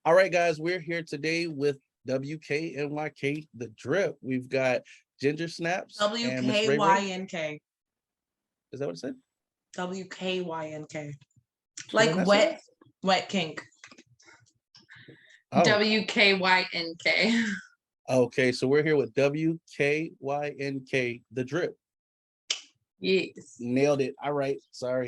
All right, guys, we're here today with WKNYK, The Drip. We've got Ginger Snaps and Miss Ray Ray. WKYNK. Is that what it said? WKYNK. Did I Like mess it up? Wkynk. Oh, WKYNK. okay. So we're here with WKYNK, The Drip. Yes. Nailed it. All right. Sorry.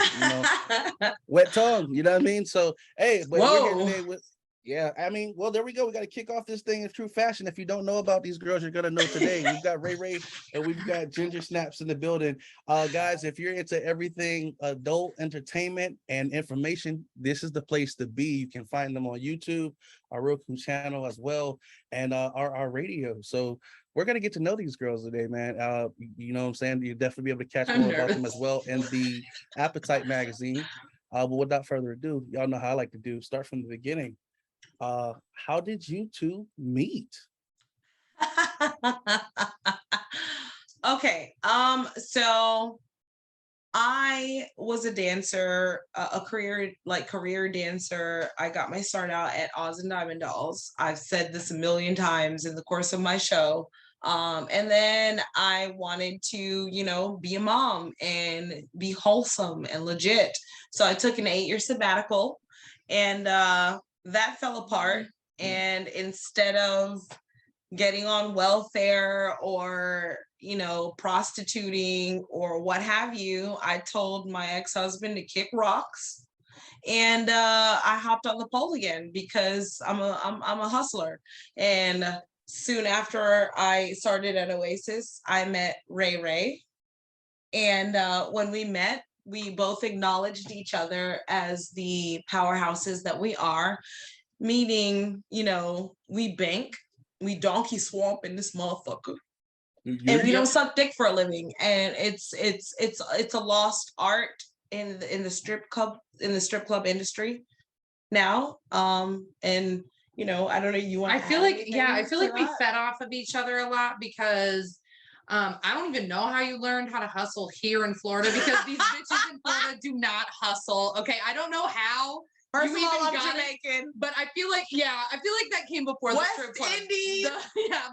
Wet tongue. You know what I mean? So, hey, but we're here today with, yeah, I mean, well, there we go. We got to kick off this thing in true fashion. If you don't know about these girls, you're going to know today. We've got Ray Ray and we've got Ginger Snaps in the building. Guys, if you're into everything adult entertainment and information, this is the place to be. You can find them on YouTube, our Roku channel as well, and our radio. So we're going to get to know these girls today, man. You know what I'm saying? You'll definitely be able to catch more about them as well in the Appetite magazine. But without further ado, y'all know how I like to do. Start from the beginning. How did you two meet? Okay. So I was a dancer, a career dancer. I got my start out at Oz and Diamond Dolls. I've said this a million times in the course of my show. And then I wanted to, be a mom and be wholesome and legit. So I took an 8-year sabbatical, and that fell apart. And instead of getting on welfare or, prostituting or what have you, I told my ex-husband to kick rocks. And I hopped on the pole again because I'm a hustler. And soon after I started at Oasis, I met Ray Ray. And when we met, we both acknowledged each other as the powerhouses that we are, meaning, we bank, we donkey swamp in this motherfucker. And we don't suck dick for a living. And it's a lost art in the strip club industry now. And I don't know, you want I feel like we fed off of each other a lot because I don't even know how you learned how to hustle here in Florida, because these bitches in Florida do not hustle. Okay, I don't know how. First of all, I'm Jamaican, but I feel like that came before West the strip club. Indies.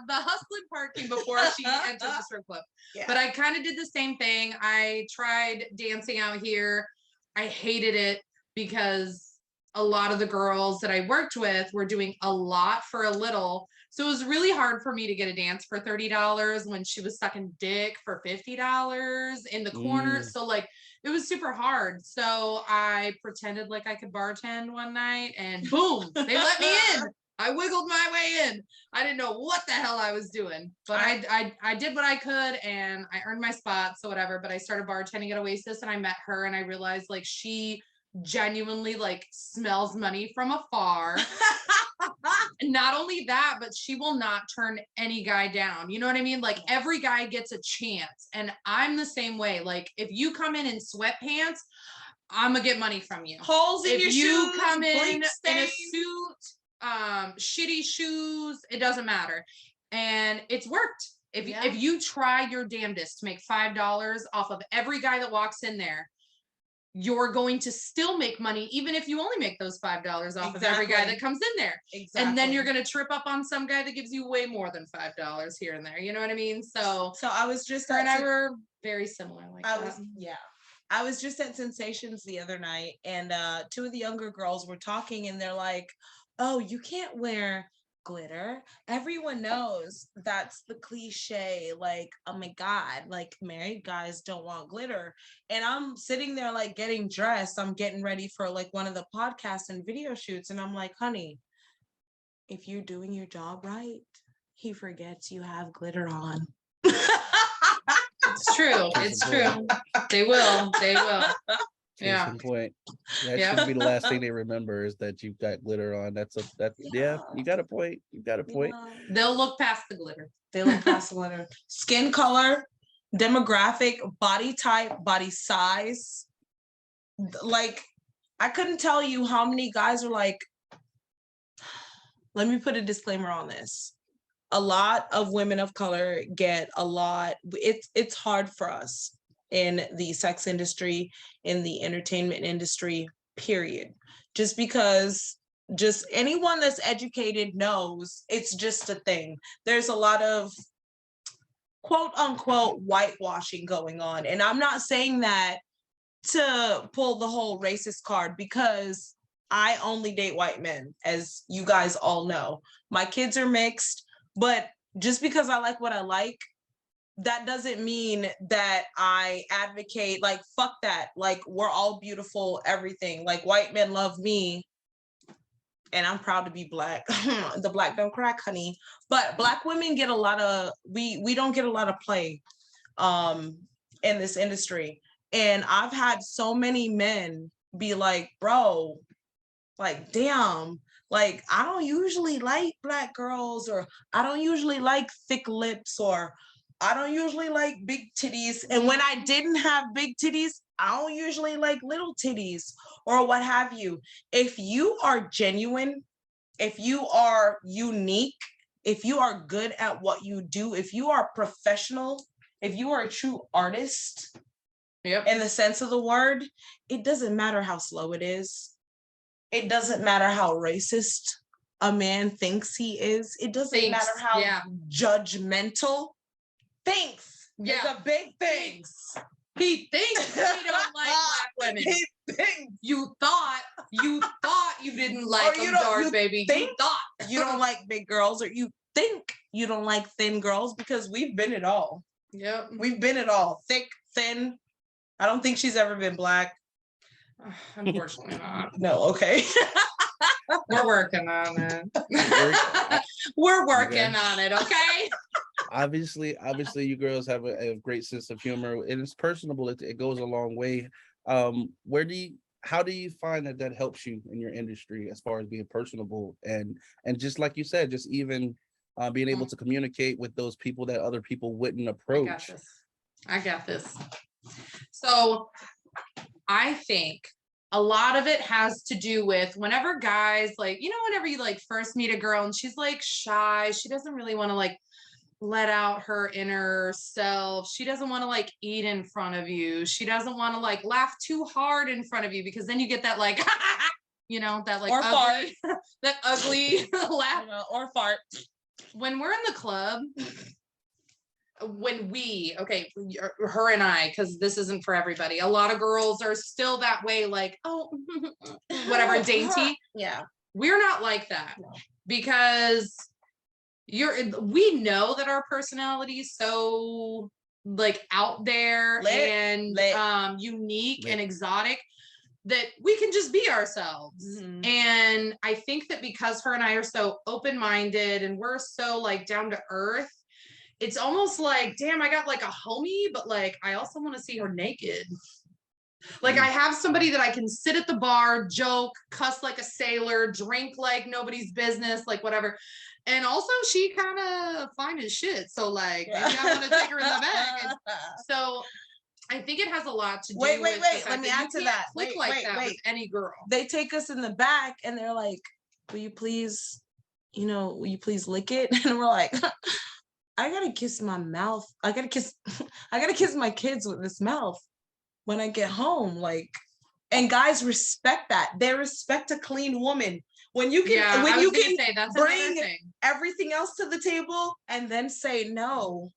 The hustling part came before she entered the strip club. Yeah. But I kind of did the same thing. I tried dancing out here. I hated it because a lot of the girls that I worked with were doing a lot for a little. So it was really hard for me to get a dance for $30 when she was sucking dick for $50 in the corner. So it was super hard. So I pretended like I could bartend one night, and boom, they let me in. I wiggled my way in. I didn't know what the hell I was doing, but I did what I could, and I earned my spot. So whatever. But I started bartending at Oasis, and I met her, and I realized she genuinely smells money from afar. Not only that, but she will not turn any guy down. You know what I mean? Every guy gets a chance, and I'm the same way. If you come in sweatpants, I'm gonna get money from you. Holes in your shoes. If you come in a suit, shitty shoes, it doesn't matter. And it's worked. If you try your damnedest to make $5 off of every guy that walks in there, you're going to still make money, even if you only make those $5 off of every guy that comes in there. Exactly. And then you're going to trip up on some guy that gives you way more than $5 here and there. You know what I mean? So I was just, her and I were very similar. I was just at Sensations the other night, and 2 of the younger girls were talking, and they're like, "Oh, you can't wear glitter. Everyone knows that's the cliche. Oh my God, married guys don't want glitter." And I'm sitting there getting dressed. I'm getting ready for one of the podcasts and video shoots. And I'm like, honey, if you're doing your job right, he forgets you have glitter on. It's true. It's true. They will. Yeah. Point. That should be the last thing they remember, is that you've got glitter on. Yeah, you got a point. You got a point. They'll look past the glitter. They look past the glitter. Skin color, demographic, body type, body size. I couldn't tell you how many guys are let me put a disclaimer on this. A lot of women of color get a lot. It's hard for us in the sex industry, in the entertainment industry, period. Just because just anyone that's educated knows it's just a thing. There's a lot of quote unquote whitewashing going on. And I'm not saying that to pull the whole racist card, because I only date white men, as you guys all know. My kids are mixed, but just because I like what I like, that doesn't mean that I advocate, like, fuck that. Like, we're all beautiful, everything. Like, white men love me, and I'm proud to be Black. The Black don't crack, honey. But Black women get a lot of, we don't get a lot of play in this industry. And I've had so many men be like, bro, like, damn, like, I don't usually like Black girls, or I don't usually like thick lips, or I don't usually like big titties. And when I didn't have big titties, I don't usually like little titties, or what have you. If you are genuine, if you are unique, if you are good at what you do, if you are professional, if you are a true artist, in the sense of the word, it doesn't matter how slow it is. It doesn't matter how racist a man thinks he is. It doesn't matter how judgmental. Thinks. Yeah. It's a big things. He thinks we don't like Black women. He thinks. You thought you didn't like them, Dark baby. You thought you don't like big girls, or you think you don't like thin girls, because we've been it all. Yep. We've been it all. Thick, thin. I don't think she's ever been Black. Unfortunately not. No, okay. We're working on it. We're working on it, okay? Obviously, you girls have a great sense of humor, and it's personable. It goes a long way. How do you find that helps you in your industry as far as being personable and just like you said, just even being able to communicate with those people that other people wouldn't approach? I got this. So I think a lot of it has to do with whenever guys, like, whenever you like first meet a girl and she's like shy, she doesn't really want to like let out her inner self. She doesn't want to like eat in front of you. She doesn't want to like laugh too hard in front of you, because then you get that like, that like or ugly, that ugly laugh, or fart. When we're in the club, her and I, because this isn't for everybody. A lot of girls are still that way, like, oh, whatever, dainty. Yeah. We're not like that, because we know that our personality is so like out there and unique and exotic, that we can just be ourselves. Mm-hmm. And I think that because her and I are so open-minded and we're so like down to earth, it's almost like, damn, I got like a homie, but like I also want to see her naked. Like I have somebody that I can sit at the bar, joke, cuss like a sailor, drink like nobody's business, like whatever. And also she kind of fine as shit. So like, maybe I want to take her in the back. And so I think it has a lot to do with wait. Let me add to that. Click like that with any girl. They take us in the back and they're like, will you please lick it? And we're like, I gotta kiss my mouth. I gotta kiss my kids with this mouth when I get home. Like, and guys respect that. They respect a clean woman. When you can, bring everything else to the table and then say no.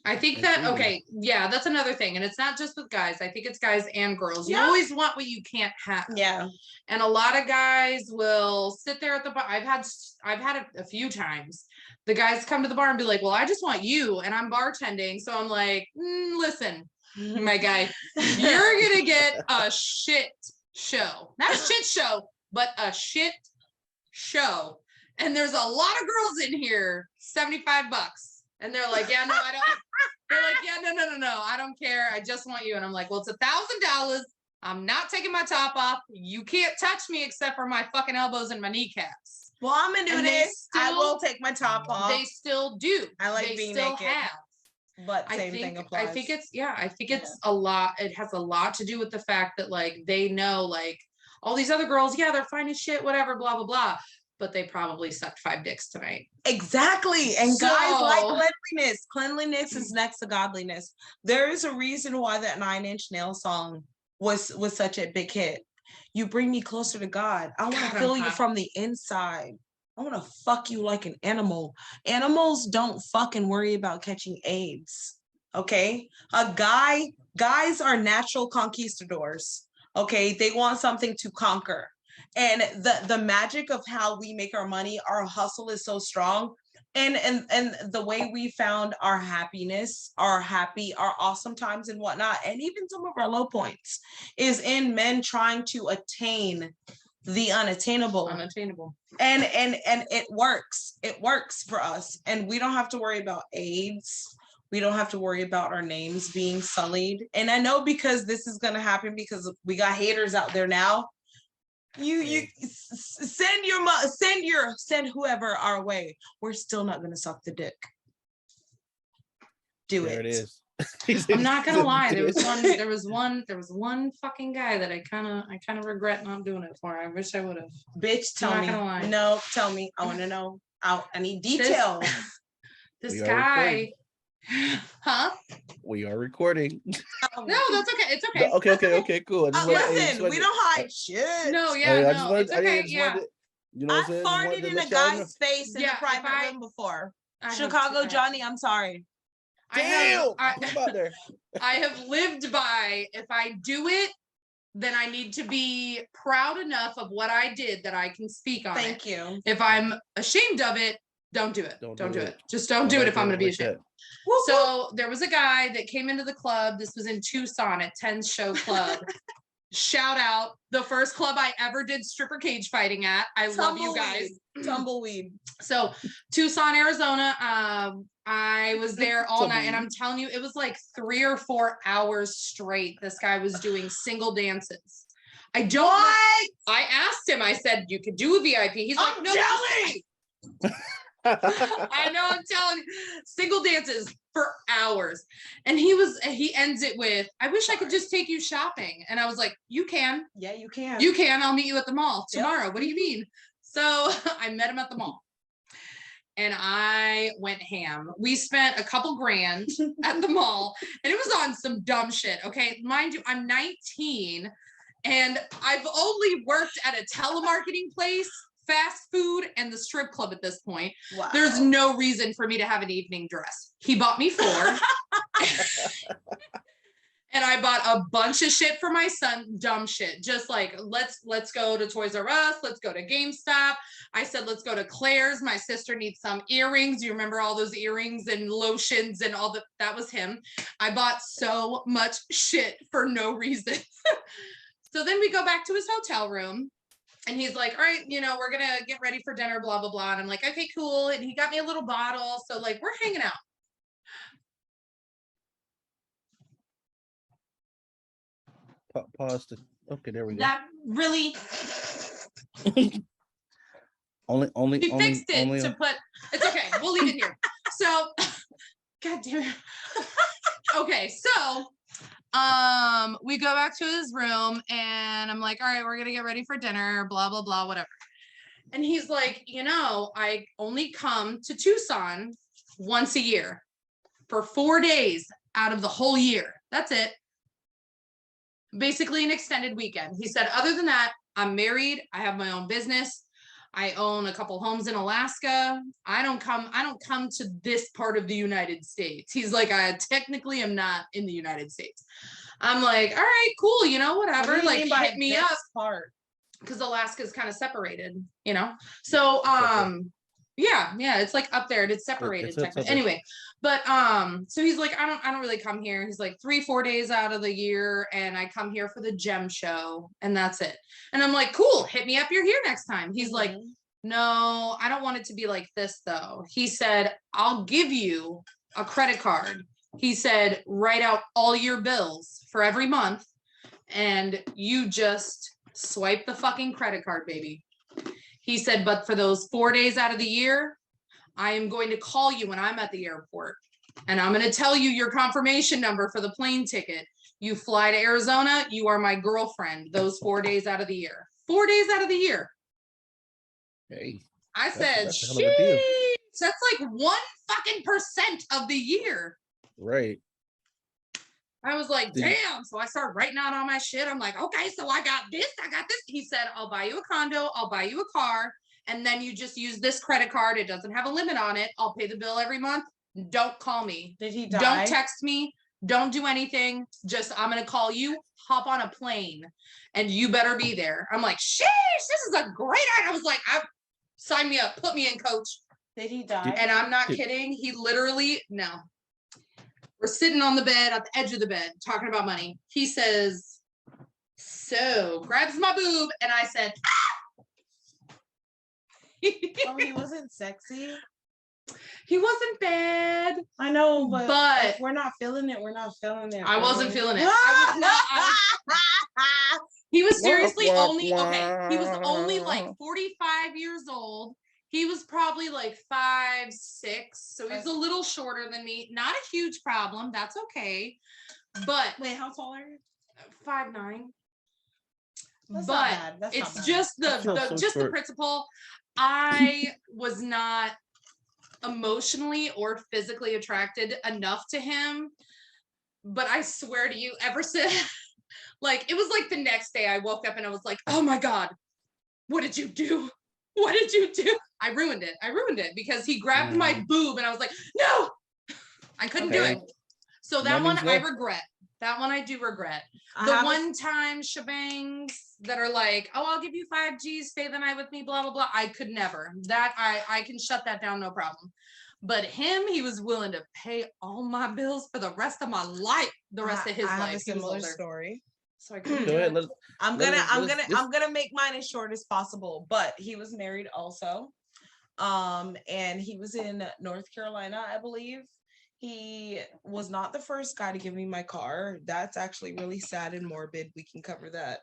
I think that, that's another thing. And it's not just with guys. I think it's guys and girls. You always want what you can't have. Yeah. And a lot of guys will sit there at the bar. I've had it a few times. The guys come to the bar and be like, well, I just want you. And I'm bartending. So I'm like, listen, my guy, you're going to get a shit show. Not a shit show, but a shit show. And there's a lot of girls in here, $75. And they're like, yeah, no, I don't. They're like, yeah, no, I don't care. I just want you. And I'm like, well, it's $1,000. I'm not taking my top off. You can't touch me except for my fucking elbows and my kneecaps. Well, I'm gonna do this. I will take my top off. They still do. I like being naked. But same thing applies. I think it's a lot. It has a lot to do with the fact that like they know like all these other girls, they're fine as shit, whatever, blah, blah, blah. But they probably sucked 5 dicks tonight. Exactly. And guys like cleanliness. Cleanliness is next to godliness. There is a reason why that 9 Inch Nail song was such a big hit. You bring me closer to God. I want to feel you from the inside. I want to fuck you like an animal. Animals don't fucking worry about catching AIDS. Okay? Guys are natural conquistadors. Okay? They want something to conquer. And the magic of how we make our money, our hustle is so strong. And the way we found our happiness, our awesome times and whatnot, and even some of our low points, is in men trying to attain the unattainable. And it works for us, and we don't have to worry about AIDS. We don't have to worry about our names being sullied. And I know, because this is going to happen, because we got haters out there now. You send whoever our way. We're still not going to suck the dick. There it is. I'm not gonna lie. There was one fucking guy that I kind of regret not doing it for. I wish I would have. Bitch, tell me. No, tell me. I want to know. I need details. This guy. Huh? We are recording. No, that's okay. It's okay. Okay, cool. Listen, we don't hide shit. No, yeah, it's okay. I farted in a guy's face in the private room before. Chicago Johnny, I'm sorry. Damn! I have lived by, if I do it, then I need to be proud enough of what I did that I can speak on it. Thank you. If I'm ashamed of it, don't do it. Don't do it. Just don't do it if I'm going to be ashamed. So there was a guy that came into the club. This was in Tucson at 10's Show Club. Shout out, the first club I ever did stripper cage fighting at. I love you guys. Tumbleweed. So Tucson, Arizona. I was there all night, and I'm telling you, it was like 3 or 4 hours straight. This guy was doing single dances. I asked him, I said, you could do a VIP. He's like, no, jelly. I know, I'm telling you, single dances for hours. And he ends it with, I wish I could just take you shopping. And I was like, you can. Yeah, you can. You can. I'll meet you at the mall tomorrow. Yep. What do you mean? So I met him at the mall. And I went ham. We spent a couple grand at the mall, and it was on some dumb shit. Okay, mind you, I'm 19, and I've only worked at a telemarketing place, fast food, and the strip club at this point. Wow. There's no reason for me to have an evening dress. He bought me 4. And I bought a bunch of shit for my son, dumb shit. Just like, let's go to Toys R Us, let's go to GameStop. I said, let's go to Claire's. My sister needs some earrings. You remember all those earrings and lotions and all that was him. I bought so much shit for no reason. So then we go back to his hotel room, and he's like, all right, we're going to get ready for dinner, blah, blah, blah. And I'm like, okay, cool. And he got me a little bottle. So like, we're hanging out. Pause. Okay, there we go. That really. only. He fixed it to put. It's okay. We'll leave it here. So, God damn it. Okay, so, we go back to his room, and I'm like, all right, we're gonna get ready for dinner. Blah blah blah, whatever. And he's like, I only come to Tucson once a year for 4 days out of the whole year. That's it. Basically an extended weekend. He said, other than that, I'm married. I have my own business. I own a couple homes in Alaska. I don't come to this part of the United States. He's like, I technically am not in the United States. I'm like, all right, cool. Whatever. What like hit me up. Part? Because Alaska is kind of separated, So, yeah, it's like up there. It's separated technically. Anyway, but so he's like, I don't really come here. He's like 3-4 days out of the year, and I come here for the gem show, and that's it. And I'm like, cool, hit me up. You're here next time. He's like, no, I don't want it to be like this though. He said, I'll give you a credit card. He said, write out all your bills for every month, and you just swipe the fucking credit card, baby. He said, but for those 4 days out of the year, I am going to call you when I'm at the airport, and I'm going to tell you your confirmation number for the plane ticket. You fly to Arizona, you are my girlfriend those 4 days out of the year. 4 days out of the year. Hey. I said, sheesh, that's like 1% of the year. Right. I was like, damn. So I started writing out all my shit. I'm like, okay, so I got this. He said, I'll buy you a condo. I'll buy you a car. And then you just use this credit card. It doesn't have a limit on it. I'll pay the bill every month. Don't call me. Did he die? Don't text me. Don't do anything. Just, I'm going to call you, hop on a plane, and you better be there. I'm like, sheesh, this is a great idea. I was like, sign me up. Put me in, coach. Did he die? And I'm not kidding. He literally, no. We're sitting on the bed at the edge of the bed talking about money. He says, so grabs my boob. And I said, Oh, he wasn't sexy. He wasn't bad. I know, but if But we're not feeling it, we're not feeling it. I wasn't feeling it. I was not, he was seriously only, okay, he was only like 45 years old. He was probably like 5'6", so he's a little shorter than me. Not a huge problem. That's okay. But Wait, how tall are you? 5'9". That's But not bad. That's it's not bad. just the short. principle. I was not emotionally or physically attracted enough to him. But I swear to you, ever since, like, it was like the next day I woke up and I was like, oh my God, what did you do? What did you do? I ruined it because he grabbed my boob and I was like, no, I couldn't do it. So that one I regret. That one I do regret. The one time shebangs that are like, oh, I'll give you 5 G's, stay the night with me, blah, blah, blah. I could never. That I can shut that down, no problem. But him, he was willing to pay all my bills for the rest of my life, the rest of his life. I have a similar story. So I couldn't do Go it. ahead. I'm gonna make mine as short as possible. But he was married also, and he was in North Carolina, I believe. He was not the first guy to give me my car. That's actually really sad and morbid. We can cover that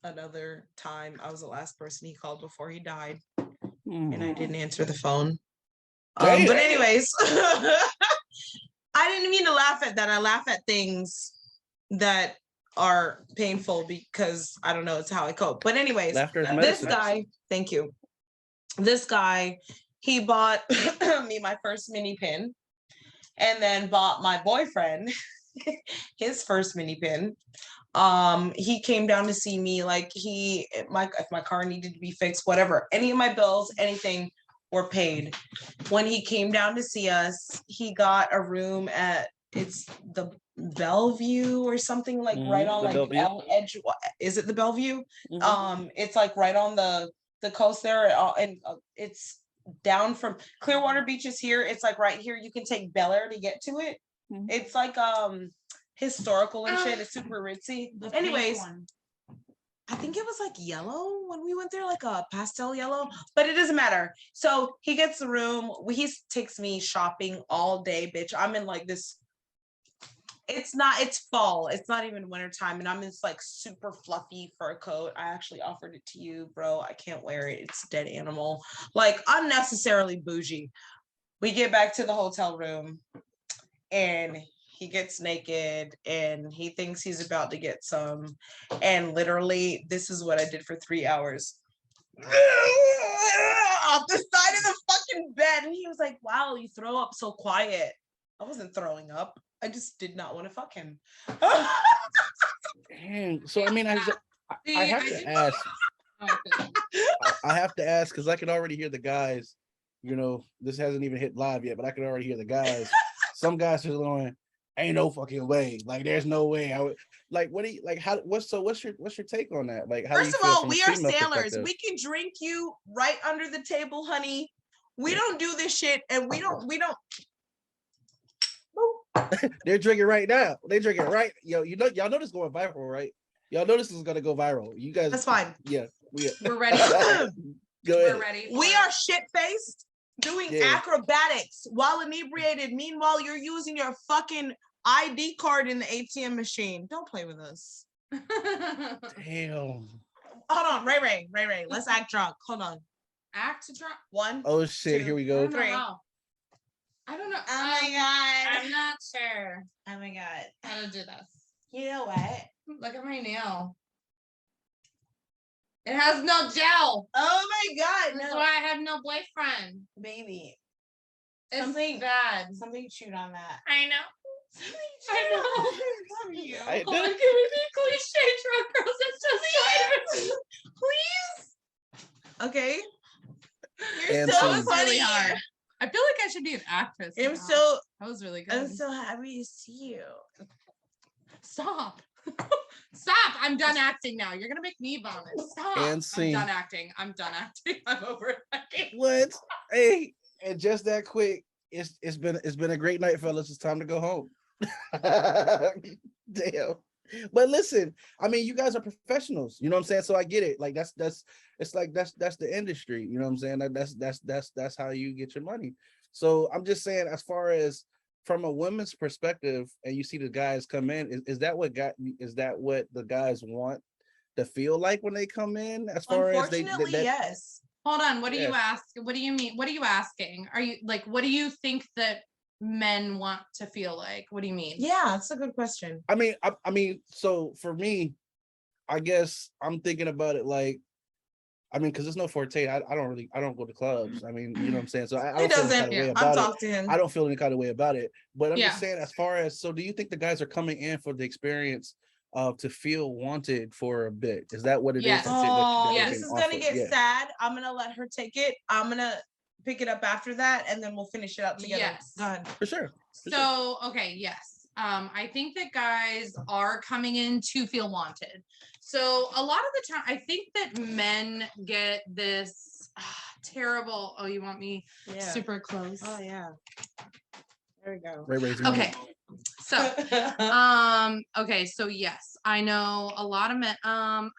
another time. I was the last person he called before he died, and I didn't answer the phone. But anyways, I didn't mean to laugh at that. I laugh at things that are painful because I don't know, it's how I cope. But anyways, this guy, thank you. This guy, he bought me my first mini pin and then bought my boyfriend his first mini pin. He came down to see me, like if my car needed to be fixed, whatever, any of my bills, anything were paid. When he came down to see us, he got a room at, it's the Bellevue or something, like right on like edge. Is it the Bellevue? It's like right on the coast there, and it's down from Clearwater Beach is here. It's like right here. You can take Bel Air to get to it. It's like historical and shit. It's super ritzy. Anyways, I think it was like yellow when we went there, like a pastel yellow, but it doesn't matter. So he gets the room. He takes me shopping all day, bitch. I'm in like this. It's fall. It's not even winter time. And I'm in this like super fluffy fur coat. I actually offered it to you, bro. I can't wear it. It's a dead animal. Like unnecessarily bougie. We get back to the hotel room and he gets naked and he thinks he's about to get some. And literally, this is what I did for 3 hours. Off the side of the fucking bed. And he was like, wow, you throw up so quiet. I wasn't throwing up. I just did not want to fuck him. Dang. So I mean, I have to ask. I have to ask because I can already hear the guys. You know, this hasn't even hit live yet, but I can already hear the guys. Some guys are going, "Ain't no fucking way! Like, there's no way." I would like. What do you like? How? What's your take on that? Like, how first do you of feel all, from we a are female sailors. perspective? We can drink you right under the table, honey. We don't do this shit, and we don't. They're drinking right now. They drinking right. Yo, you know, y'all know this is going viral, right? Y'all know this is gonna go viral. You guys. That's fine. Yeah, we're ready. We're ready. We are shit faced doing acrobatics while inebriated. Meanwhile, you're using your fucking ID card in the ATM machine. Don't play with us. Damn. Hold on, Ray. Let's act drunk. Hold on. Act drunk. 1. Oh shit! 2, Here we go. 3. I don't know. Oh my god. I'm not sure Oh my god. how to do this. You know what? Look at my nail. It has no gel. Oh my god. That's No. why I have no boyfriend. Baby. It's Something bad. Something chewed on that. I know. I know. I Oh, can we be cliche drunk girls? It's just Please. Okay. You're And so scene. That was funny. really hard. I feel like I should be an actress. I'm now. so That was really good. I'm so happy to see you. Stop. Stop. I'm done acting now. You're gonna make me vomit. Stop. And I'm scene. done acting. I'm done acting. I'm over it. What? Hey, and just that quick, it's been a great night, fellas. It's time to go home. Damn. But listen, I mean, you guys are professionals, you know what I'm saying? So I get it. Like that's it's like that's the industry, you know what I'm saying? That's how you get your money. So I'm just saying, as far as from a woman's perspective, and you see the guys come in, is that what the guys want to feel like when they come in? As far as Unfortunately, yes. Hold on. What do you Yes. ask? What do you mean? What are you asking? Are you like, what do you think that men want to feel like? What do you mean? Yeah, that's a good question. I mean, so for me, I guess I'm thinking about it like, I mean, because it's no forte. I don't go to clubs. I mean, you know what I'm saying? So I He don't feel any doesn't. kind of way I'll about it. talk to him. I don't feel any kind of way about it. But I'm just Yeah. saying, as far as, so do you think the guys are coming in for the experience of to feel wanted for a bit? Is that what it is? Yes. Oh, yes. this is gonna get sad. I'm gonna let her take it. I'm gonna pick it up after that, and then we'll finish it up together. Yes. Done. For sure. So, okay, yes. I think that guys are coming in to feel wanted. So a lot of the time, I think that men get this terrible, oh, you want me super close? Oh yeah. There we go. Ray Ray's Okay. So, okay, so yes, I know a lot of men, I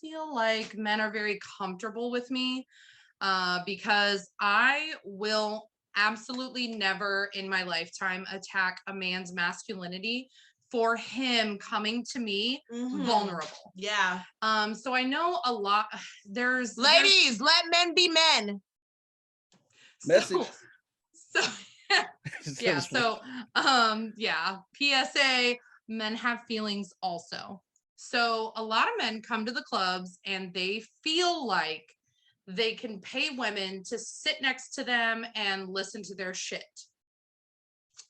feel like men are very comfortable with me, because I will absolutely never in my lifetime attack a man's masculinity for him coming to me vulnerable. Yeah. So I know a lot, Ladies, let men be men. Message. So yeah, so yeah, PSA, men have feelings also. So a lot of men come to the clubs and they feel like they can pay women to sit next to them and listen to their shit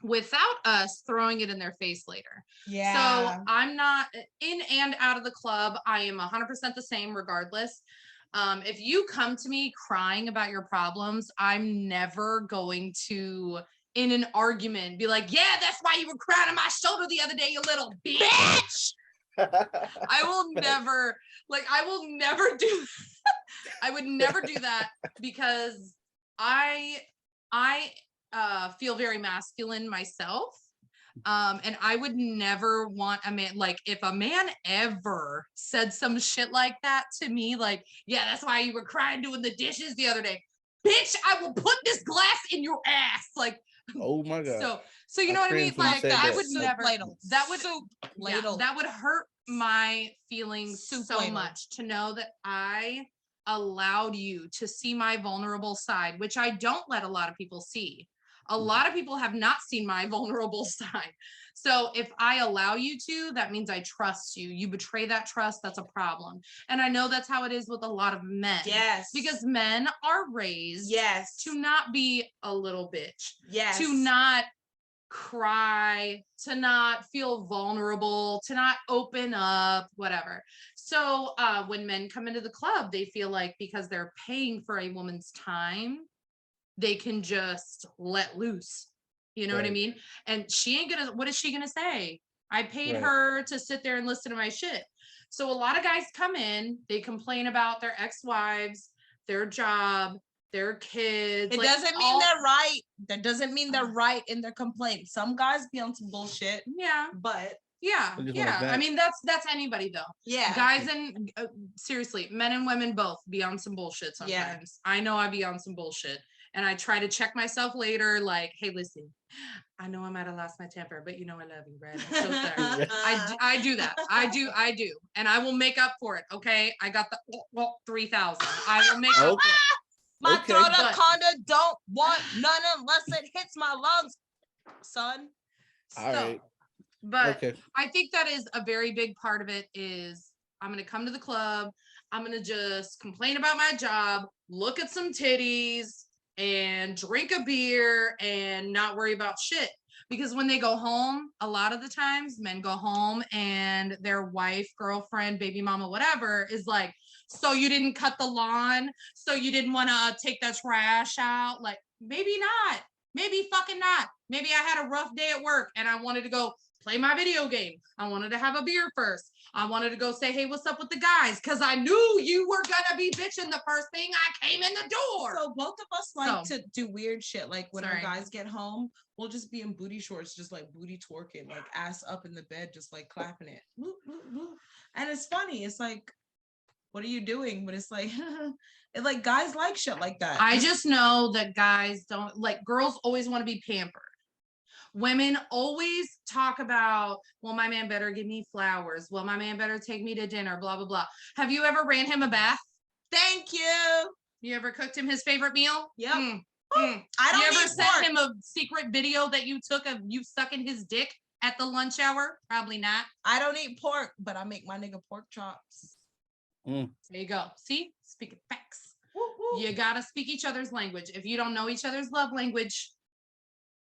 without us throwing it in their face later. Yeah. So I'm not in and out of the club. I am 100% the same regardless. If you come to me crying about your problems, I'm never going to, in an argument, be like, yeah, that's why you were crying on my shoulder the other day, you little bitch. I will never do I would never do that, because I feel very masculine myself. And I would never want a man, like if a man ever said some shit like that to me, like, yeah, that's why you were crying doing the dishes the other day, bitch, I will put this glass in your ass. Like, oh my God. So you know what I mean? Like I would never, that would hurt my feelings so much to know that I allowed you to see my vulnerable side, which I don't let a lot of people see. A lot of people have not seen my vulnerable side. So if I allow you to, that means I trust you. You betray that trust, that's a problem. And I know that's how it is with a lot of men. Yes. Because men are raised to not be a little bitch. Yes. To not cry, to not feel vulnerable, to not open up, whatever. So when men come into the club, they feel like because they're paying for a woman's time, they can just let loose. You know what I mean? And she ain't gonna, what is she gonna say? I paid her to sit there and listen to my shit. So a lot of guys come in, they complain about their ex-wives, their job, their kids. It doesn't mean they're right. That doesn't mean they're right in their complaint. Some guys be on some bullshit. Yeah. But yeah. I mean, that's anybody though. Yeah. Guys and seriously, men and women both be on some bullshit sometimes. Yeah. I know I be on some bullshit. And I try to check myself later, like, hey, listen, I know I might have lost my temper, but you know I love you, right? I'm so sorry. I do that. I do. And I will make up for it, okay? I got the 3,000. I will make up for it. My throat anaconda don't want none unless it hits my lungs, son. All right. But I think that is a very big part of it is I'm going to come to the club. I'm going to just complain about my job, look at some titties, and drink a beer and not worry about shit. because when they go home, a lot of the times men go home and their wife, girlfriend, baby mama, whatever is like, so you didn't cut the lawn, so you didn't want to take the trash out. Like, maybe not, maybe fucking not. Maybe I had a rough day at work and I wanted to go play my video game. I wanted to have a beer first. I wanted to go say, hey, what's up with the guys? Because I knew you were gonna be bitching the first thing I came in the door. So both of us like to do weird shit. Like when our guys get home, we'll just be in booty shorts, just like booty twerking, like ass up in the bed, just like clapping it. Bloop, bloop, bloop. And it's funny. It's like, what are you doing? But it's like, it's like guys like shit like that. I just know that guys don't like, girls always want to be pampered. Women always talk about, well, my man better give me flowers. Well, my man better take me to dinner, blah, blah, blah. Have you ever ran him a bath? Thank you. You ever cooked him his favorite meal? Yep. I don't You ever eat sent pork. him a secret video that you took of you sucking his dick at the lunch hour? Probably not. I don't eat pork, but I make my nigga pork chops. There you go. See? Speaking facts. You gotta speak each other's language. If you don't know each other's love language,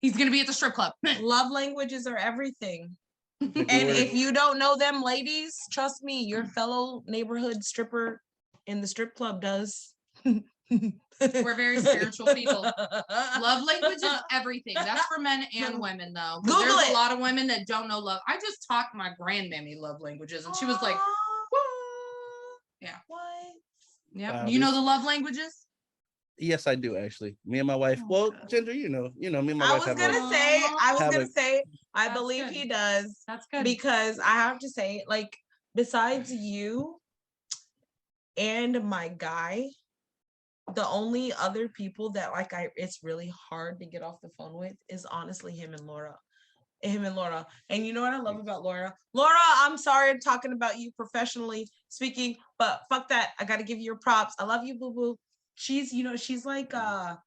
he's gonna be at the strip club. Love languages are everything. And if you don't know them, ladies, trust me, your fellow neighborhood stripper in the strip club does. We're very spiritual people. Love language is everything. That's for men and women, though. Google There's it. a lot of women that don't know love. I just taught my grandmammy love languages, and she was like, yeah. What? Yeah. You know the love languages? Yes, I do actually. Me and my wife. Well, Ginger, me and my I wife was have gonna say, I That's believe good. he does. That's good. Because I have to say, like, besides you and my guy, the only other people that like it's really hard to get off the phone with is honestly him and Laura. And you know what I love about Laura? Laura, I'm sorry I'm talking about you professionally speaking, but fuck that. I gotta give you your props. I love you, boo-boo. She's like the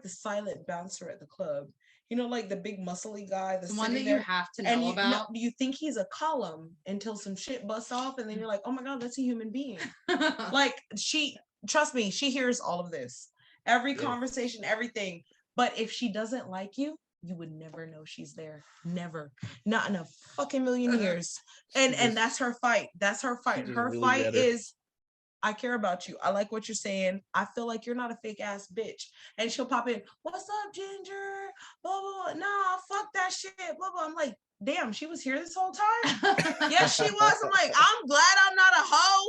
silent bouncer at the club. You know, like the big muscly guy, the one that there. you have to know about. You think he's a column until some shit busts off, and then you're like, oh my god, that's a human being. Like trust me, she hears all of this, every conversation, everything. But if she doesn't like you, you would never know she's there. Never. Not in a fucking million years. And that's her fight. That's her fight. Her really fight better. is, I care about you. I like what you're saying. I feel like you're not a fake ass bitch. And she'll pop in, what's up, Ginger? Blah, blah, blah. Nah, fuck that shit. Blah, blah. I'm like, damn, she was here this whole time? Yes, she was. I'm like, I'm glad I'm not a hoe.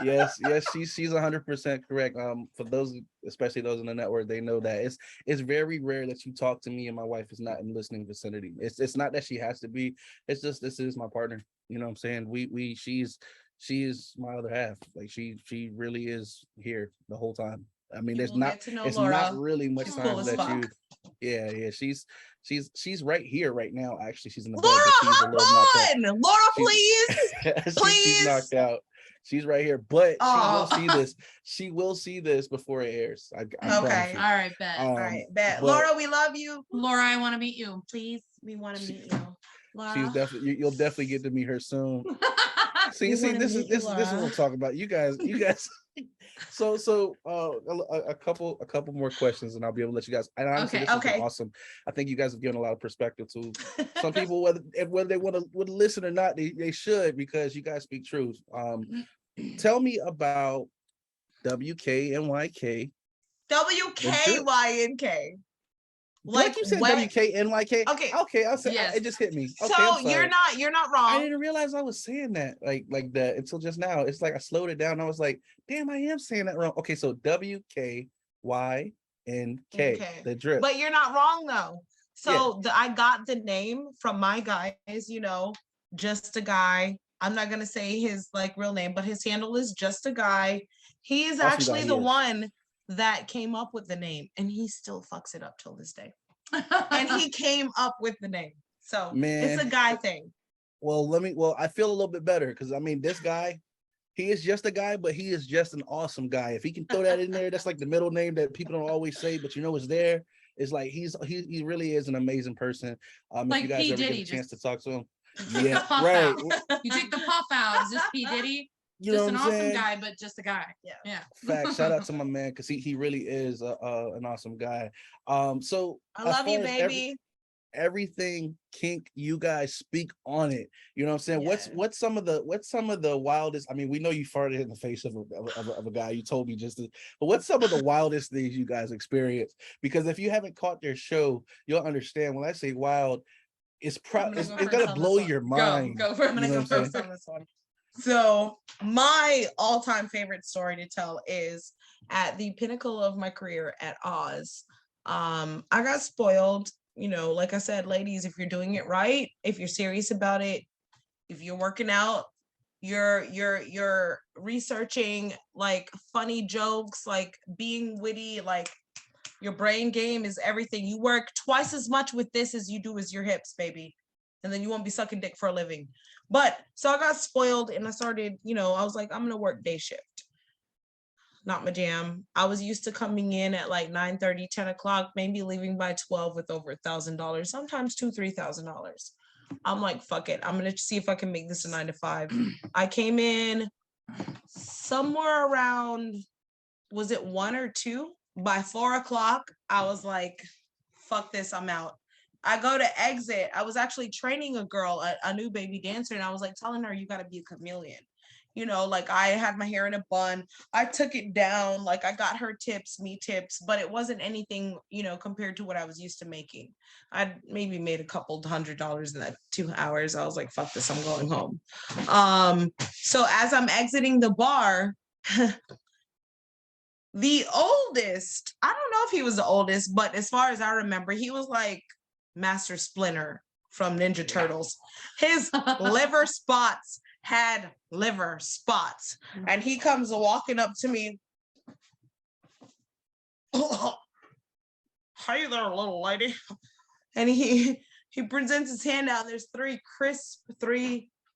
yes, she's 100% correct. For those, especially those in the network, they know that it's very rare that you talk to me and my wife is not in listening vicinity. It's not that she has to be. It's just this is my partner. You know what I'm saying? She's my other half. Like she really is here the whole time. I mean, it's not really much time that you. She's right here right now. Actually, she's in the Laura, bed. She's Laura, please. Please. She's knocked out. She's right here, but she will see this. She will see this before it airs. I promise you. All right, bet. All right, bet. Laura, we love you. Laura, I want to meet you, please. We want to meet you. Laura. She's definitely. You'll definitely get to meet her soon. See, this is what we'll talk about. You guys. So a couple more questions, and I'll be able to let you guys. And honestly, this is awesome. I think you guys have given a lot of perspective to some people, whether they want to listen or not, they should, because you guys speak truth. Tell me about WKNYK. WKYNK. Like you said, WKNYK. Okay. I'll say it just hit me. Okay, so you're not wrong. I didn't realize I was saying that like that until just now. It's like I slowed it down. I was like, damn, I am saying that wrong. Okay, so WKYNK, the drip. But you're not wrong though. So I got the name from my guys. Just a guy. I'm not gonna say his like real name, but his handle is Just a Guy. He is actually the one that came up with the name, and he still fucks it up till this day. And he came up with the name, so it's a guy thing. Well, I feel a little bit better because I mean, this guy, he is just a guy, but he is just an awesome guy. If he can throw that in there, that's like the middle name that people don't always say, but it's there. It's like he really is an amazing person. Like if you guys ever get a chance to talk to him, yeah, right. You take the puff out. Is this P Diddy? You just know an what I'm awesome saying? guy, but just a guy. Yeah. Fact. Shout out to my man because he really is an awesome guy. So I as love far you, as baby. everything kink, you guys speak on it. You know what I'm saying? Yeah. What's some of the wildest? I mean, we know you farted in the face of a guy. You told me just, but what's some of the wildest things you guys experience? Because if you haven't caught their show, you'll understand when I say wild. It's it's gonna blow your mind. Go for it. I'm gonna go first on this one. So my all-time favorite story to tell is at the pinnacle of my career at Oz. I got spoiled. You know, like I said, ladies, if you're doing it right, if you're serious about it, if you're working out, you're researching like funny jokes, like being witty, like your brain game is everything. You work twice as much with this as you do as your hips, baby. And then you won't be sucking dick for a living. But so I got spoiled and I started, you know, I was like, I'm gonna work day shift. Not my jam. I was used to coming in at like 9:30, 10 o'clock, maybe leaving by 12 with over $1,000, sometimes $2,000, $3,000. I'm like, fuck it. I'm gonna see if I can make this a 9 to 5. I came in somewhere around, was it 1 or 2? By 4 o'clock, I was like, fuck this, I'm out. I go to exit. I was actually training a girl, a new baby dancer, and I was like telling her, you got to be a chameleon. You know, like I had my hair in a bun. I took it down. Like I got her tips, me tips, but it wasn't anything, you know, compared to what I was used to making. I maybe made a couple $100 in that 2 hours. I was like, fuck this, I'm going home. So as I'm exiting the bar, the oldest, I don't know if he was the oldest, but as far as I remember, he was like Master Splinter from Ninja Turtles. His liver spots had liver spots. And he comes walking up to me. Hey there, little lady. And he presents his hand out. There's three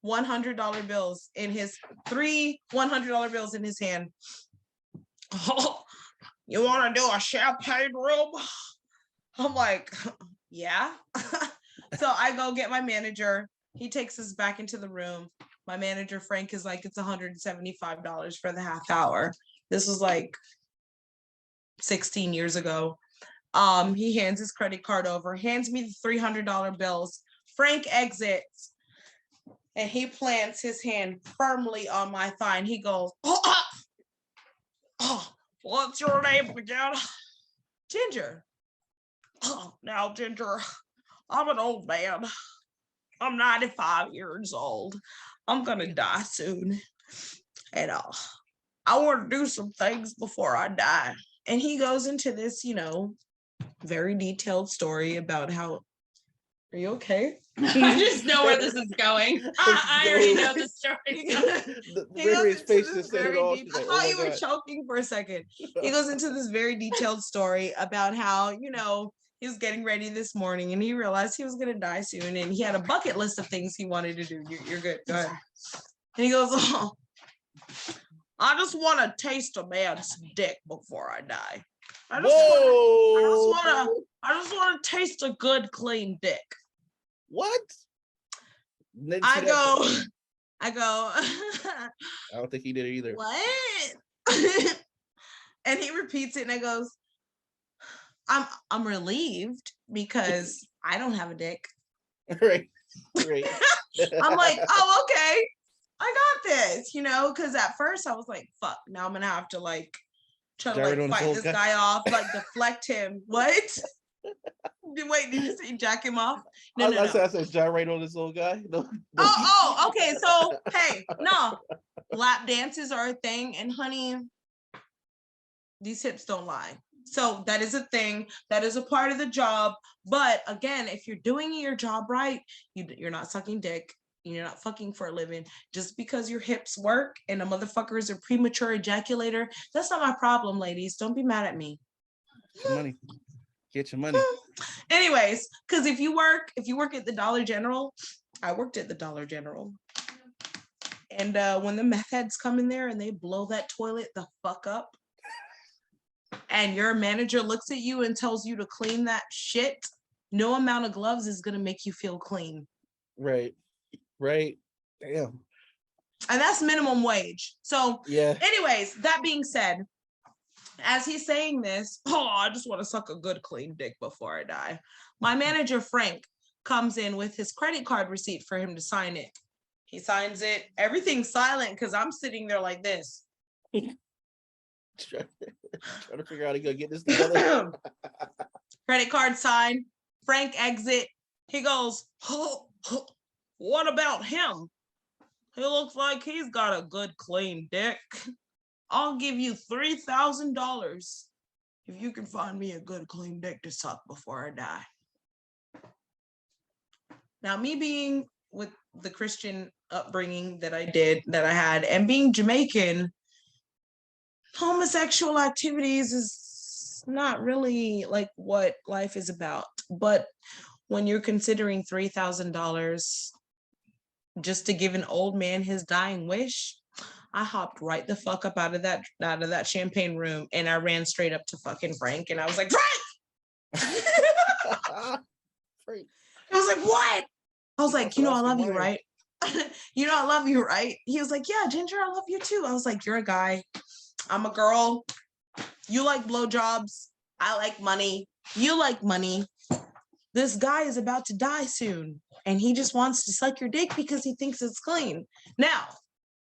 $100 bills in his $100 bills in his hand. Oh, you want to do a champagne room? I'm like, yeah. So I go get my manager. He takes us back into the room. My manager, Frank, is like, it's $175 for the half hour. This was like 16 years ago. He hands his credit card over, hands me the $300 bills. Frank exits and he plants his hand firmly on my thigh and he goes, oh, what's your name again? Ginger. Oh, now, Ginger, I'm an old man. I'm 95 years old. I'm gonna die soon. And I want to do some things before I die. And he goes into this, you know, very detailed story about how, are you okay? I just know where this is going. I already know the story. His face just said it all. I thought you were choking for a second. He goes into this very detailed story about how, you know, he was getting ready this morning and he realized he was going to die soon. And he had a bucket list of things he wanted to do. You're good. Go ahead. And he goes, oh, I just want to taste a man's dick before I die. I just want to taste a good, clean dick. What? I go. I don't think he did it either. What? And he repeats it and I goes, I'm relieved because I don't have a dick. Right. I'm like, oh, okay. I got this, you know, because at first I was like, fuck, now I'm gonna have to like try to like fight this guy off, like deflect him. What? Wait, did you say jack him off? No. I said gyrate on this old guy. No. Oh, okay. So hey, no, lap dances are a thing, and honey, these hips don't lie. So that is a thing. That is a part of the job. But again, if you're doing your job right, you're not sucking dick. You're not fucking for a living. Just because your hips work and a motherfucker is a premature ejaculator, that's not my problem, ladies. Don't be mad at me. Get your money. Anyways, because if you work at the Dollar General, I worked at the Dollar General. And when the meth heads come in there and they blow that toilet the fuck up, and your manager looks at you and tells you to clean that shit, no amount of gloves is gonna make you feel clean. Right. Damn. And that's minimum wage. So yeah. anyways, that being said, as he's saying this, I just want to suck a good clean dick before I die. My manager, Frank, comes in with his credit card receipt for him to sign it. He signs it. Everything's silent because I'm sitting there like this. Trying to figure out how to go get this together. Credit card signed. Frank exit. He goes, what about him? He looks like he's got a good clean dick. I'll give you $3,000 if you can find me a good clean dick to suck before I die. Now, me being with the Christian upbringing that I had, and being Jamaican, homosexual activities is not really like what life is about. But when you're considering $3,000 just to give an old man his dying wish, I hopped right the fuck up out of that champagne room, and I ran straight up to fucking Frank, and I was like, Frank! Frank. I was like, what? I was like, I love you, right? I love you, right? He was like, yeah, Ginger, I love you too. I was like, you're a guy. I'm a girl. You like blowjobs. I like money. You like money. This guy is about to die soon, and he just wants to suck your dick because he thinks it's clean. Now,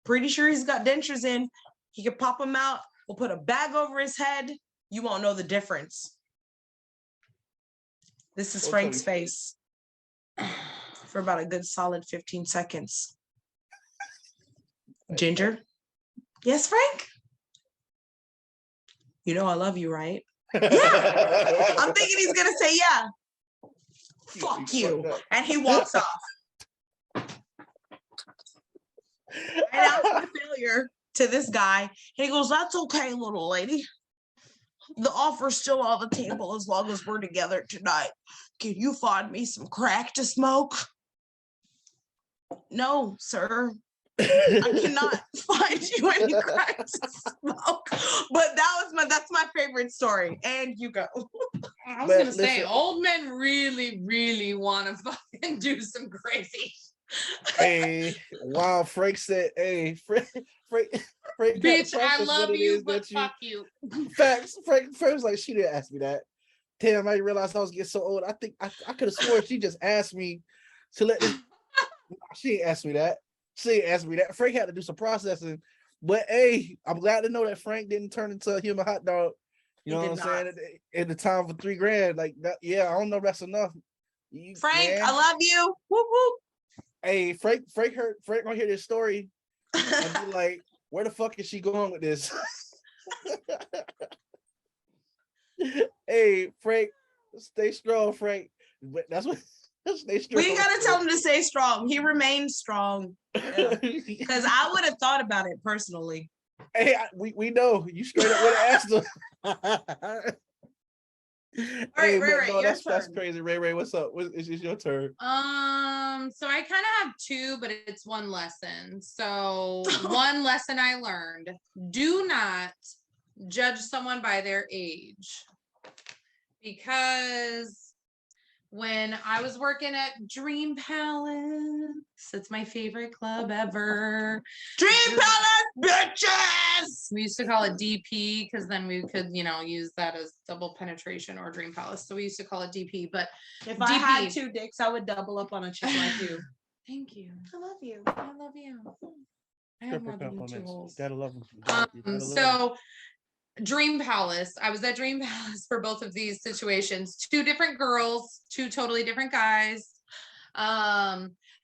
pretty sure he's got dentures in. He can pop them out. We'll put a bag over his head. You won't know the difference. This is Frank's face for about a good solid 15 seconds. Ginger? Yes, Frank? I love you, right? Yeah. I'm thinking he's going to say yeah. Fuck you. And he walks off. And I'm a failure to this guy. And he goes, that's okay, little lady. The offer's still on the table as long as we're together tonight. Can you find me some crack to smoke? No, sir. I cannot find you any crack to smoke. But that's my favorite story. And you go. I was gonna say, old men really, really want to fucking do some crazy. Hey, wow, Frank said, hey, Frank bitch, I love you, but fuck you. Facts. Frank was like, she didn't ask me that. Damn, I realized I was getting so old. I think I could have sworn she just asked me to let this. She ain't asked me that. Frank had to do some processing. But hey, I'm glad to know that Frank didn't turn into a human hot dog. You know what I'm saying? At the time for $3,000, like that, yeah, I don't know if that's enough. Frank, man. I love you. Whoop whoop. Hey, Frank gonna hear this story and be like, where the fuck is she going with this? Hey, Frank, stay strong, Frank. That's what. Stay strong. We gotta tell him to stay strong. He remains strong. Because I would have thought about it personally. Hey, we know you straight up would have asked him. All right, Ray, no, that's crazy. Ray, what's up? It's your turn. So I kind of have two, but it's one lesson. So one lesson I learned: do not judge someone by their age, because when I was working at Dream Palace, it's my favorite club ever. Dream Palace, bitches! We used to call it DP because then we could, use that as double penetration or Dream Palace. So we used to call it DP. But if DP, I had two dicks, I would double up on a chick like you. Thank you. I love you. I love you. I have more than two holes. Gotta love them. So Dream Palace. I was at Dream Palace for both of these situations. Two different girls, two totally different guys.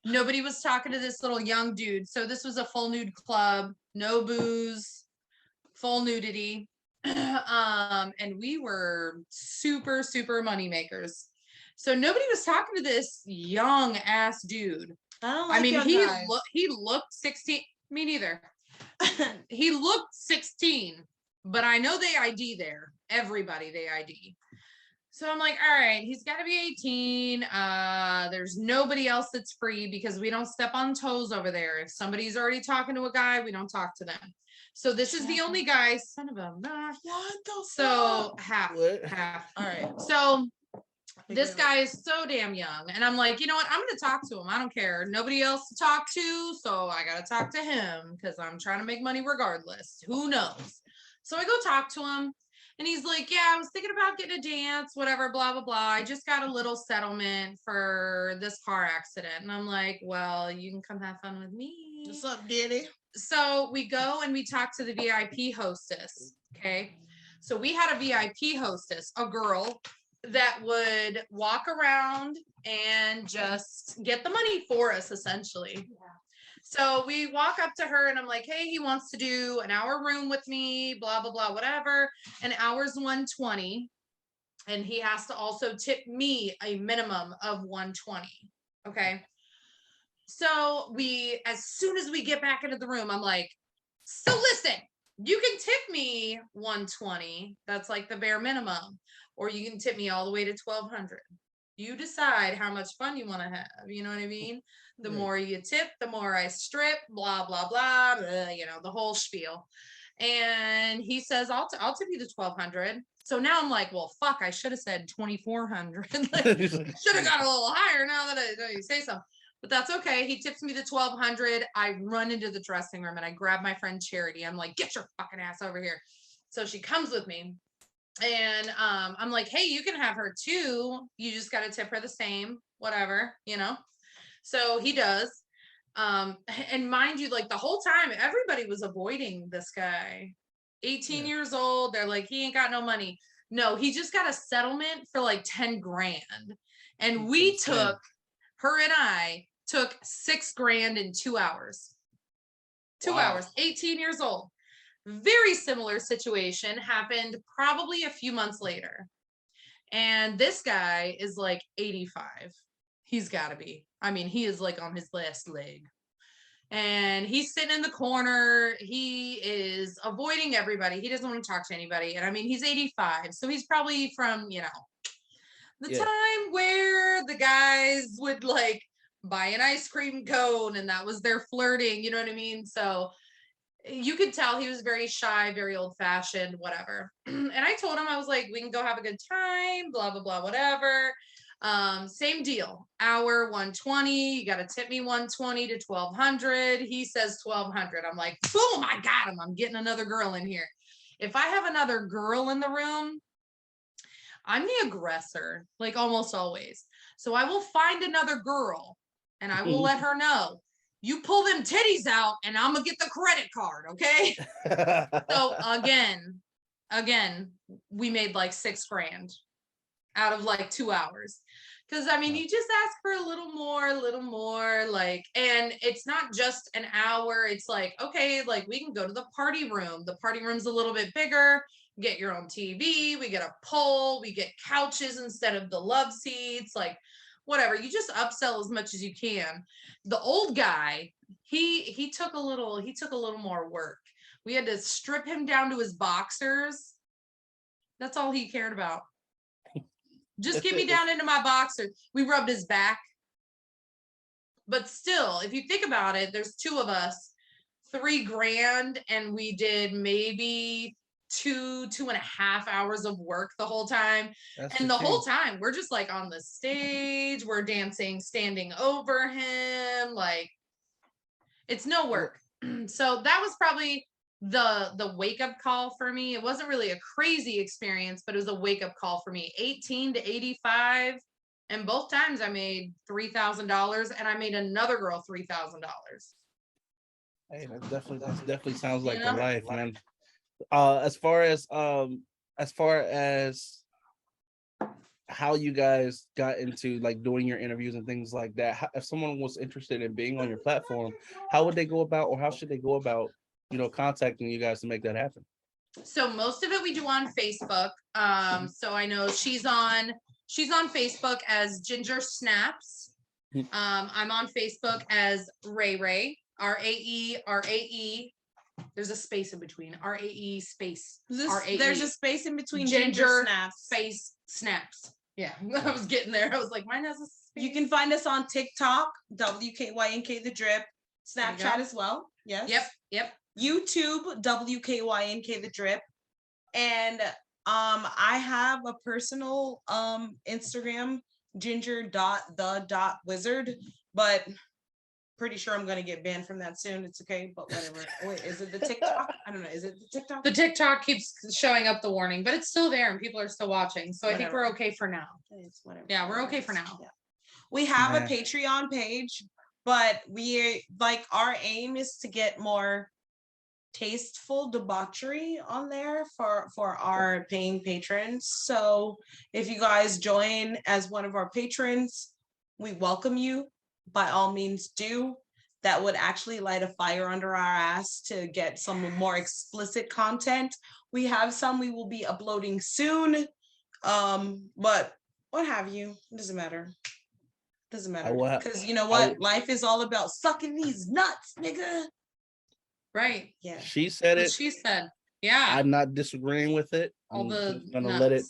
Nobody was talking to this little young dude. So this was a full nude club, no booze, full nudity. And we were super, super money makers. So nobody was talking to this young ass dude. I mean, he looked 16. Me neither. He looked 16. But I know they ID there. Everybody they ID. So I'm like, all right, he's got to be 18. There's nobody else that's free because we don't step on toes over there. If somebody's already talking to a guy, we don't talk to them. So this is the only guy. Son of a. What the So fuck? half. All right. So This guy is so damn young. And I'm like, you know what? I'm going to talk to him. I don't care. Nobody else to talk to. So I got to talk to him because I'm trying to make money regardless. Who knows? So I go talk to him. And he's like, yeah, I was thinking about getting a dance, whatever, blah, blah, blah. I just got a little settlement for this car accident. And I'm like, well, you can come have fun with me. What's up, Daddy? So we go and we talk to the VIP hostess. Okay. So we had a VIP hostess, a girl that would walk around and just get the money for us, essentially. Yeah. So we walk up to her and I'm like, hey, he wants to do an hour room with me, blah, blah, blah, whatever. An hour's $120. And he has to also tip me a minimum of $120. Okay. So as soon as we get back into the room, I'm like, so listen, you can tip me $120. That's like the bare minimum. Or you can tip me all the way to $1,200. You decide how much fun you want to have. You know what I mean? The more you tip, the more I strip, blah, blah, blah, blah, you know, the whole spiel. And he says, I'll tip you to $1,200. So now I'm like, well, fuck, I should have said $2,400. Like, should have got a little higher now that you say so. But that's okay. He tips me the $1,200. I run into the dressing room and I grab my friend Charity. I'm like, get your fucking ass over here. So she comes with me. And I'm like, hey, you can have her too. You just got to tip her the same, whatever, you know? So he does. And mind you, like the whole time, everybody was avoiding this guy. 18 years old. They're like, he ain't got no money. No, he just got a settlement for like 10 grand. And we took, her and I took 6 grand in 2 hours. 2 hours, 18 years old. Very similar situation happened probably a few months later. And this guy is like 85. He's got to be. I mean, he is like on his last leg. And he's sitting in the corner. He is avoiding everybody. He doesn't want to talk to anybody. And I mean, he's 85. So he's probably from, you know, the time where the guys would like buy an ice cream cone and that was their flirting. You know what I mean? So you could tell he was very shy, very old fashioned, whatever. And I told him, I was like, we can go have a good time, blah, blah, blah, whatever. Same deal. Hour 120. You got to tip me 120 to 1,200. He says 1,200. I'm like, boom, I got him. I'm getting another girl in here. If I have another girl in the room, I'm the aggressor, like almost always. So I will find another girl and I will let her know. You pull them titties out and I'm gonna get the credit card, okay? So again, we made like 6 grand out of like 2 hours. Cause I mean, you just ask for a little more, like, and it's not just an hour. It's like, okay, like we can go to the party room. The party room's a little bit bigger. Get your own TV. We get a pole. We get couches instead of the love seats. Like, whatever, you just upsell as much as you can. The old guy, he took a little more work. We had to strip him down to his boxers. That's all he cared about. Just get me down into my boxers. We rubbed his back. But still, if you think about it, there's 2 of us, 3 grand, and we did maybe 2.5 hours of work the whole time. And the whole time we're just like on the stage, we're dancing, standing over him, like it's no work. So that was probably the wake-up call for me. It wasn't really a crazy experience, but it was a wake-up call for me. 18 to 85, and both times I made $3,000 and I made another girl $3,000. Hey, that definitely sounds like the life, man. As far as how you guys got into like doing your interviews and things like that, if someone was interested in being on your platform, how would they go about, or how should they go about, you know, contacting you guys to make that happen? So most of it we do on Facebook. So I know she's on Facebook as Ginger Snaps. I'm on Facebook as Ray Ray, RAE. There's a space in between. RAE space. RAE. There's a space in between Ginger Snaps. Space Snaps. Yeah, I was getting there. I was like, mine has a space. You can find us on TikTok, Wkynk the Drip, Snapchat as well. Yes. Yep. YouTube, Wkynk the Drip, and I have a personal Instagram, ginger.the.wizard, but pretty sure I'm gonna get banned from that soon. It's okay, but whatever. Wait, is it the TikTok? I don't know. Is it the TikTok? The TikTok keeps showing up the warning, but it's still there and people are still watching. So I think we're okay for now. It's whatever. Yeah, we're okay for now. Yeah. We have Man. a Patreon page, but we like our aim is to get more tasteful debauchery on there for our paying patrons. So if you guys join as one of our patrons, we welcome you. By all means do. That would actually light a fire under our ass to get some more explicit content. We have some we will be uploading soon. But what have you? It doesn't matter. Doesn't matter. Because you know what? Life is all about sucking these nuts, nigga. Right. Yeah. She said What it. she said. Yeah. I'm not disagreeing with it. All I'm the just gonna nuts. let it.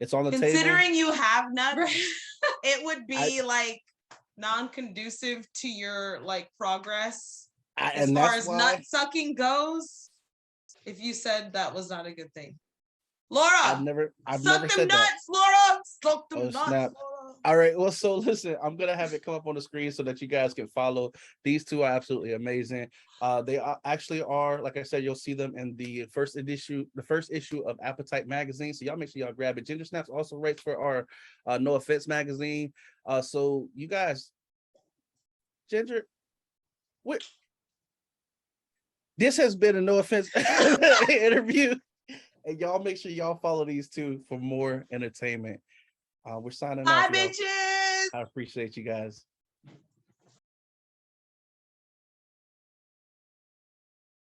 It's on the table. Considering you have nuts, Right. it would be like non-conducive to your like progress as far as nut sucking goes. If you said that was not a good thing, Laura, I've never suck said them nuts, that. Laura. Suck them Oh, nuts, snap. Laura. All right. Well, so listen, I'm gonna have it come up on the screen so that you guys can follow. These two are absolutely amazing. They actually are, like I said, you'll see them in the first issue of Appetite magazine. So y'all make sure y'all grab it. Ginger Snaps also writes for our No Offense magazine. So you guys, Ginger, what? This has been a No Offense interview, and y'all make sure y'all follow these two for more entertainment. We're signing off. Bye, bitches. I appreciate you guys.